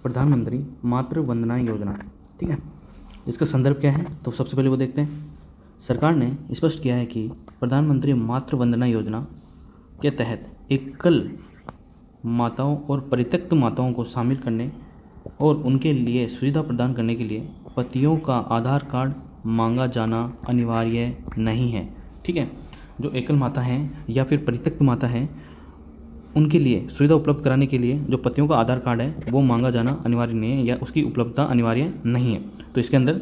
प्रधानमंत्री मातृ वंदना योजना। ठीक है, इसका संदर्भ क्या है तो सबसे पहले वो देखते हैं। सरकार ने स्पष्ट किया है कि प्रधानमंत्री मातृ वंदना योजना के तहत एकल माताओं और परित्यक्त माताओं को शामिल करने और उनके लिए सुविधा प्रदान करने के लिए पतियों का आधार कार्ड मांगा जाना अनिवार्य नहीं है। ठीक है, जो एकल माता हैं या फिर परित्यक्त माता हैं उनके लिए सुविधा उपलब्ध कराने के लिए जो पतियों का आधार कार्ड है वो मांगा जाना अनिवार्य नहीं है या उसकी उपलब्धता अनिवार्य नहीं है। तो इसके अंदर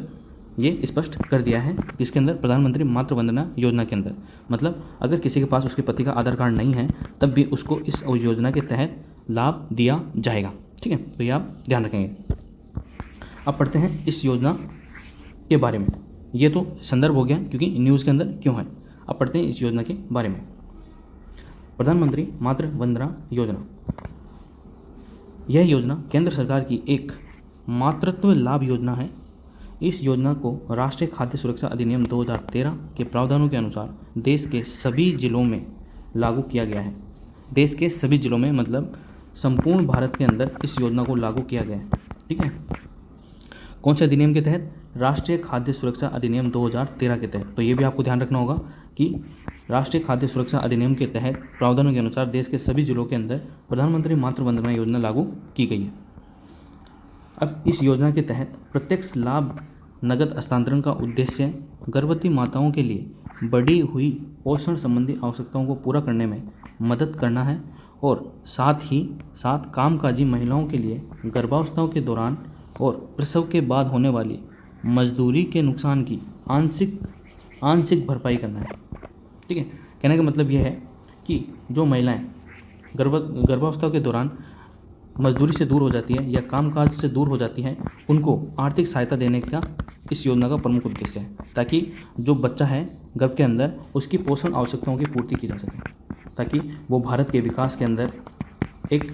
ये स्पष्ट कर दिया है कि इसके अंदर प्रधानमंत्री मातृ वंदना योजना के अंदर मतलब अगर किसी के पास उसके पति का आधार कार्ड नहीं है तब भी उसको इस योजना के तहत लाभ दिया जाएगा। ठीक है, तो ये आप ध्यान रखेंगे। अब पढ़ते हैं इस योजना के बारे में। ये तो संदर्भ हो गया क्योंकि न्यूज़ के अंदर क्यों है। अब पढ़ते हैं इस योजना के बारे में। प्रधानमंत्री मातृ वंदना योजना, यह योजना केंद्र सरकार की एक मातृत्व लाभ योजना है। इस योजना को राष्ट्रीय खाद्य सुरक्षा अधिनियम 2013 के प्रावधानों के अनुसार देश के सभी जिलों में लागू किया गया है। देश के सभी जिलों में मतलब संपूर्ण भारत के अंदर इस योजना को लागू किया गया है। ठीक है, कौन से अधिनियम के तहत? राष्ट्रीय खाद्य सुरक्षा अधिनियम 2013 के तहत। तो ये भी आपको ध्यान रखना होगा कि राष्ट्रीय खाद्य सुरक्षा अधिनियम के तहत प्रावधानों के अनुसार देश के सभी जिलों के अंदर प्रधानमंत्री मातृ वंदना योजना लागू की गई है। अब इस योजना के तहत प्रत्यक्ष लाभ नगद हस्तांतरण का उद्देश्य गर्भवती माताओं के लिए बढ़ी हुई पोषण संबंधी आवश्यकताओं को पूरा करने में मदद करना है और साथ ही साथ कामकाजी महिलाओं के लिए गर्भावस्था के दौरान और प्रसव के बाद होने वाली मजदूरी के नुकसान की आंशिक भरपाई करना है। ठीक है, कहने का मतलब यह है कि जो महिलाएं गर्भावस्था के दौरान मजदूरी से दूर हो जाती है या कामकाज से दूर हो जाती हैं उनको आर्थिक सहायता देने का इस योजना का प्रमुख उद्देश्य है, ताकि जो बच्चा है गर्भ के अंदर उसकी पोषण आवश्यकताओं की पूर्ति की जा सके, ताकि वो भारत के विकास के अंदर एक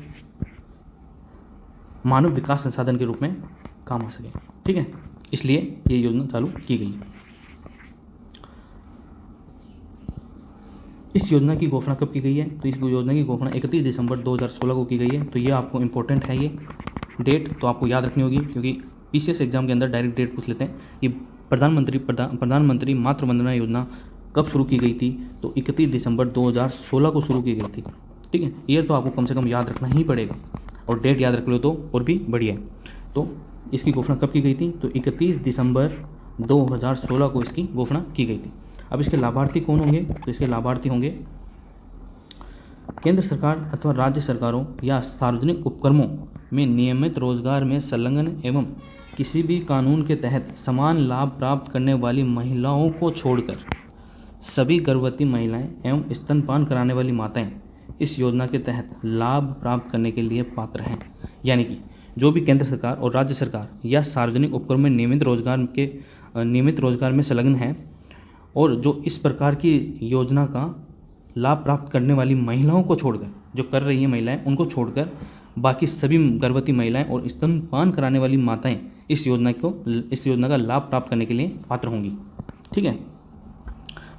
मानव विकास संसाधन के रूप में काम आ सके। ठीक है, इसलिए ये योजना चालू की गई है। इस योजना की घोषणा कब की गई है? तो इस योजना की घोषणा 31 दिसंबर 2016 को की गई है। तो ये आपको इम्पोर्टेंट है, ये डेट तो आपको याद रखनी होगी क्योंकि पीसीएस एग्जाम के अंदर डायरेक्ट डेट पूछ लेते हैं कि प्रधानमंत्री मातृ वंदना योजना कब शुरू की गई थी। तो 31 दिसंबर 2016 को शुरू की गई थी। ठीक है, ईयर तो आपको कम से कम याद रखना ही पड़ेगा और डेट याद रख लो तो और भी बढ़िया है। तो इसकी घोषणा कब की गई थी? तो 31 दिसंबर 2016 को इसकी घोषणा की गई थी। अब इसके लाभार्थी कौन होंगे? तो इसके लाभार्थी होंगे केंद्र सरकार अथवा राज्य सरकारों या सार्वजनिक उपक्रमों में नियमित रोजगार में संलग्न एवं किसी भी कानून के तहत समान लाभ प्राप्त करने वाली महिलाओं को छोड़कर सभी गर्भवती महिलाएं एवं स्तनपान कराने वाली माताएं इस योजना के तहत लाभ प्राप्त करने के लिए पात्र हैं। यानी कि जो भी केंद्र सरकार और राज्य सरकार या सार्वजनिक उपक्रम में नियमित रोजगार में संलग्न हैं और जो इस प्रकार की योजना का लाभ प्राप्त करने वाली महिलाओं को छोड़कर, जो कर रही हैं महिलाएं उनको छोड़कर बाकी सभी गर्भवती महिलाएं और स्तनपान कराने वाली माताएं इस योजना का लाभ प्राप्त करने के लिए पात्र होंगी। ठीक है,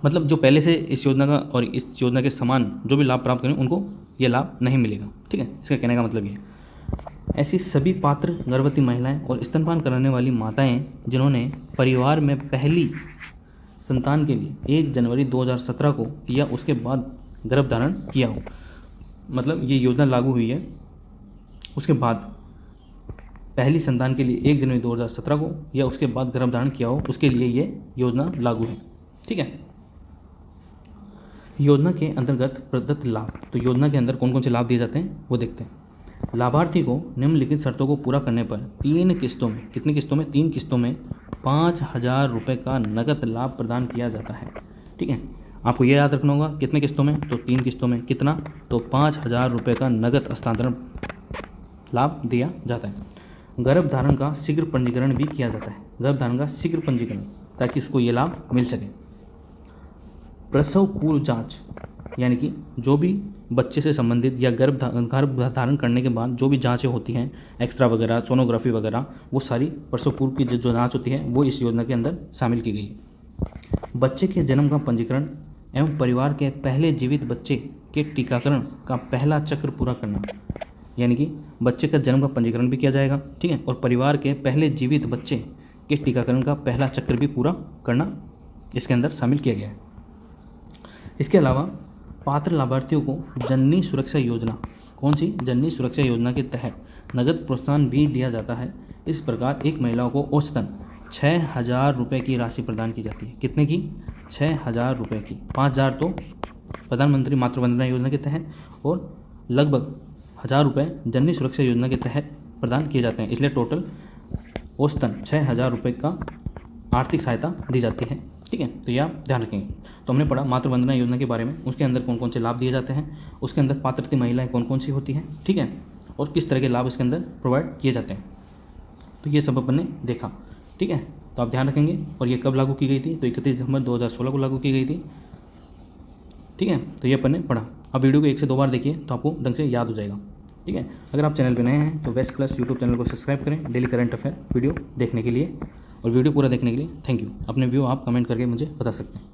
मतलब जो पहले से इस योजना का और इस योजना के समान जो भी लाभ प्राप्त करें उनको ये लाभ नहीं मिलेगा। ठीक है, इसका कहने का मतलब ये है ऐसी सभी पात्र गर्भवती महिलाएं और स्तनपान कराने वाली माताएं जिन्होंने परिवार में पहली संतान के लिए 1 जनवरी 2017 को या उसके बाद गर्भधारण किया हो, मतलब ये योजना लागू हुई है उसके बाद पहली संतान के लिए 1 जनवरी 2017 को या उसके बाद गर्भधारण किया हो, उसके लिए ये योजना लागू है। ठीक है, योजना के अंतर्गत प्रदत्त लाभ। तो योजना के अंदर कौन कौन से लाभ दिए जाते हैं वो देखते हैं। लाभार्थी को निम्नलिखित शर्तों को पूरा करने पर 3 किस्तों में, कितनी किस्तों में? 3 किस्तों में 5,000 रुपये का नकद लाभ प्रदान किया जाता है। ठीक है, आपको यह याद रखना होगा कितने किस्तों में? तो 3 किस्तों में। कितना? तो 5,000 रुपये का नकद हस्तांतरण लाभ दिया जाता है। गर्भधारण का शीघ्र पंजीकरण भी किया जाता है, गर्भधारण का शीघ्र पंजीकरण, ताकि उसको ये लाभ मिल सके। प्रसव पूर्व जांच, यानी कि जो भी बच्चे से संबंधित या गर्भधारण करने के बाद जो भी जांचें होती हैं, एक्सरा वगैरह, सोनोग्राफी वगैरह, वो सारी प्रसव पूर्व की जो जांच होती है वो इस योजना के अंदर शामिल की गई है। बच्चे के जन्म का पंजीकरण एवं परिवार के पहले जीवित बच्चे के टीकाकरण का पहला चक्र पूरा करना, यानी कि बच्चे का जन्म का पंजीकरण भी किया जाएगा, ठीक है। और परिवार के पहले जीवित बच्चे के टीकाकरण का पहला चक्र भी पूरा करना इसके अंदर शामिल किया गया है। इसके अलावा पात्र लाभार्थियों को जननी सुरक्षा योजना, कौन सी, जननी सुरक्षा योजना के तहत नगद प्रोत्साहन भी दिया जाता है। इस प्रकार एक महिला को औसतन 6,000 रुपये की राशि प्रदान की जाती है। कितने की, 6,000 रुपये की। 5,000 तो प्रधानमंत्री मातृ वंदना योजना के तहत और लगभग 1,000 रुपये जननी सुरक्षा योजना के तहत प्रदान किए जाते हैं, इसलिए टोटल औसतन 6,000 रुपये का आर्थिक सहायता दी जाती है, ठीक है। तो यह आप ध्यान रखेंगे। तो हमने पढ़ा मातृ वंदना योजना के बारे में, उसके अंदर कौन कौन से लाभ दिए जाते हैं, उसके अंदर पात्रता महिलाएं कौन कौन सी होती हैं, ठीक है, और किस तरह के लाभ इसके अंदर प्रोवाइड किए जाते हैं। तो ये सब अपन ने देखा, ठीक है। तो आप ध्यान रखेंगे। और ये कब लागू की गई थी, तो 31 दिसंबर 2016 को लागू की गई थी, ठीक है। तो ये अपन ने पढ़ा। अब वीडियो को 1 से 2 बार देखिए तो आपको ढंग से याद हो जाएगा, ठीक है। अगर आप चैनल पर नए हैं तो वेस्ट प्लस यूट्यूब चैनल को सब्सक्राइब करें डेली करंट अफेयर वीडियो देखने के लिए, और वीडियो पूरा देखने के लिए थैंक यू। अपने व्यू आप कमेंट करके मुझे बता सकते हैं।